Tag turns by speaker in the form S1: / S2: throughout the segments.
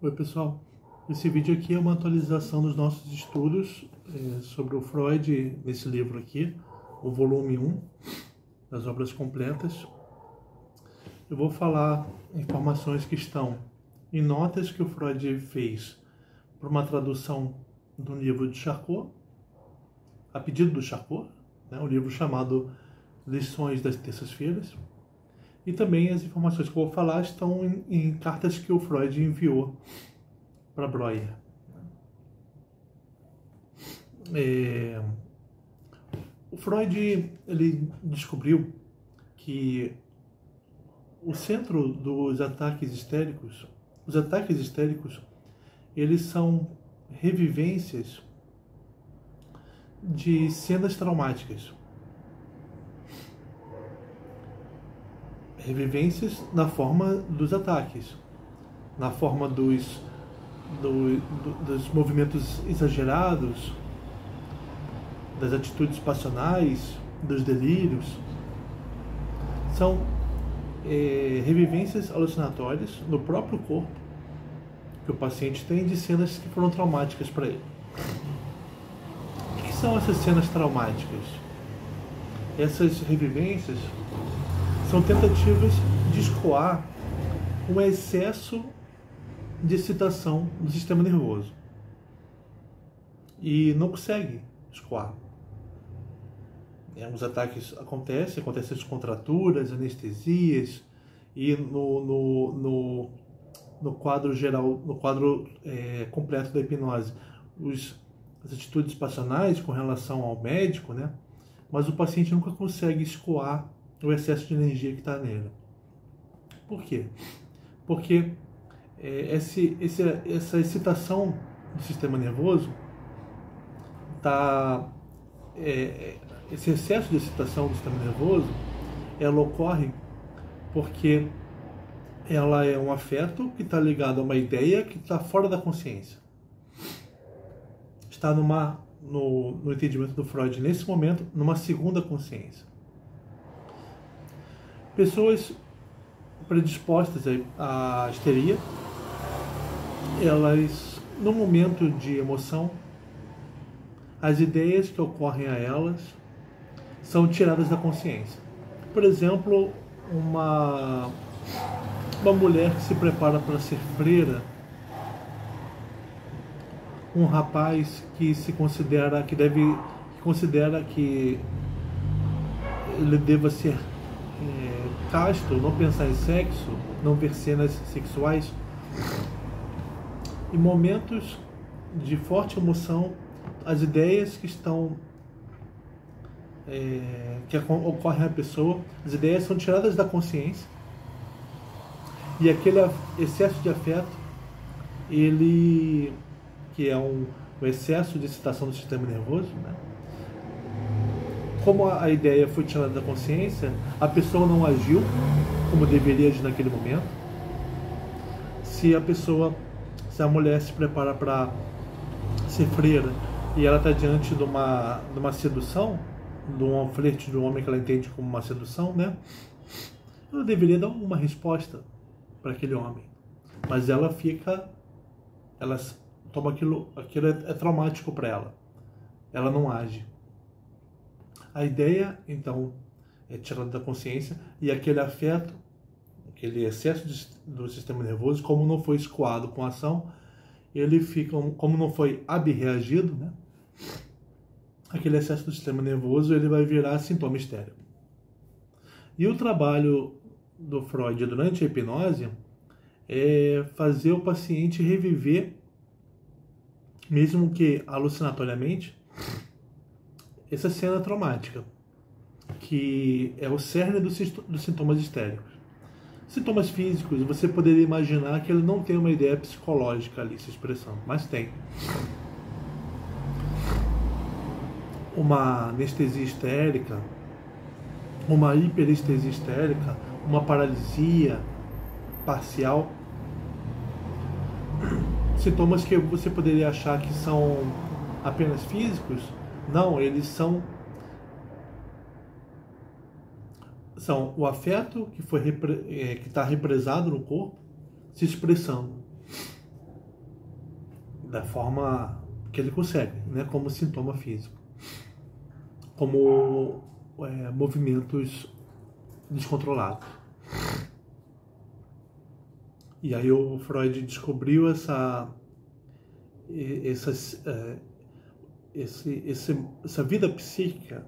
S1: Oi pessoal, esse vídeo aqui é uma atualização dos nossos estudos sobre o Freud nesse livro aqui, o volume 1 das obras completas. Eu vou falar informações que estão em notas que o Freud fez para uma tradução do livro de Charcot, a pedido do Charcot, né, um livro chamado Lições das Terças-Feiras. E também as informações que eu vou falar estão em cartas que o Freud enviou para Breuer. O Freud ele descobriu que o centro dos ataques histéricos, os ataques histéricos, eles são revivências de cenas traumáticas. Revivências na forma dos ataques, na forma dos movimentos exagerados, das atitudes passionais, dos delírios. São revivências alucinatórias no próprio corpo que o paciente tem de cenas que foram traumáticas para ele. O que são essas cenas traumáticas? Essas revivências são tentativas de escoar um excesso de excitação do sistema nervoso. E não consegue escoar. Os ataques acontecem as contraturas, anestesias, e no quadro geral, no quadro completo da hipnose, as atitudes passionais com relação ao médico, né? Mas o paciente nunca consegue escoar o excesso de energia que está nele. Por quê? Porque essa excitação do sistema nervoso esse excesso de excitação do sistema nervoso, ela ocorre porque ela é um afeto que está ligado a uma ideia que está fora da consciência. Está no entendimento do Freud, nesse momento, numa segunda consciência. Pessoas predispostas à histeria, elas, no momento de emoção, as ideias que ocorrem a elas são tiradas da consciência. Por exemplo, uma mulher que se prepara para ser freira, um rapaz que considera que ele deva ser casto, não pensar em sexo, não ver cenas sexuais. Em momentos de forte emoção, as ideias que ocorrem à pessoa, as ideias são tiradas da consciência, e aquele excesso de afeto, que é o excesso de excitação do sistema nervoso, né? Como a ideia foi tirada da consciência, a pessoa não agiu como deveria agir naquele momento. Se a mulher se prepara para ser freira e ela está diante de uma sedução, de um flerte de um homem que ela entende como uma sedução, né? Ela deveria dar uma resposta para aquele homem, mas ela toma aquilo é traumático para ela. Ela não age. A ideia, então, é tirada da consciência, e aquele afeto, aquele excesso do sistema nervoso, como não foi escoado com a ação, ele fica, como não foi abreagido, né? Aquele excesso do sistema nervoso, ele vai virar sintoma histérico. E o trabalho do Freud durante a hipnose é fazer o paciente reviver, mesmo que alucinatoriamente, essa cena traumática, que é o cerne dos sintomas histéricos. Sintomas físicos, você poderia imaginar que ele não tem uma ideia psicológica ali se expressando, mas tem. Uma anestesia histérica, uma hiperestesia histérica, uma paralisia parcial. Sintomas que você poderia achar que são apenas físicos, não, eles são o afeto que está represado no corpo se expressando. da forma que ele consegue, né, como sintoma físico, como movimentos descontrolados. E aí o Freud descobriu essa vida psíquica,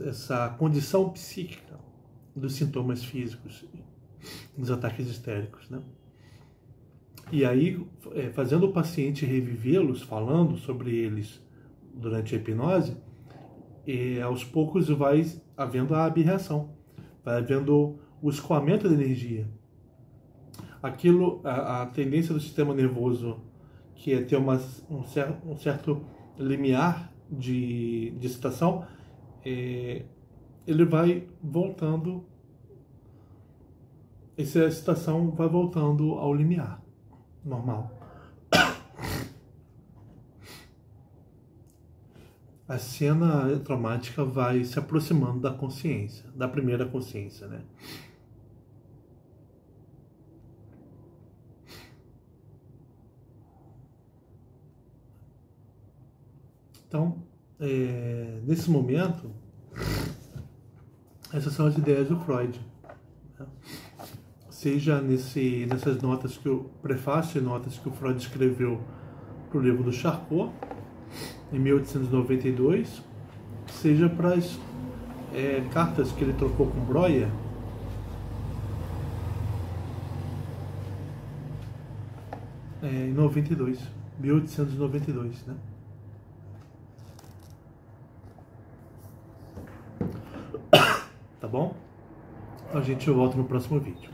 S1: essa condição psíquica dos sintomas físicos, dos ataques histéricos, né? E aí, fazendo o paciente revivê-los, falando sobre eles durante a hipnose, aos poucos vai havendo a abreação, vai havendo o escoamento da energia. Aquilo, a tendência do sistema nervoso, que é ter um certo limiar de excitação, ele vai voltando, essa excitação vai voltando ao limiar normal. A cena traumática vai se aproximando da consciência, da primeira consciência, né? Então, nesse momento, essas são as ideias do Freud, né? Seja nessas notas prefácio e notas que o Freud escreveu para o livro do Charcot, em 1892, seja para as cartas que ele trocou com Breuer, em 1892, né? Tá bom? A gente volta no próximo vídeo.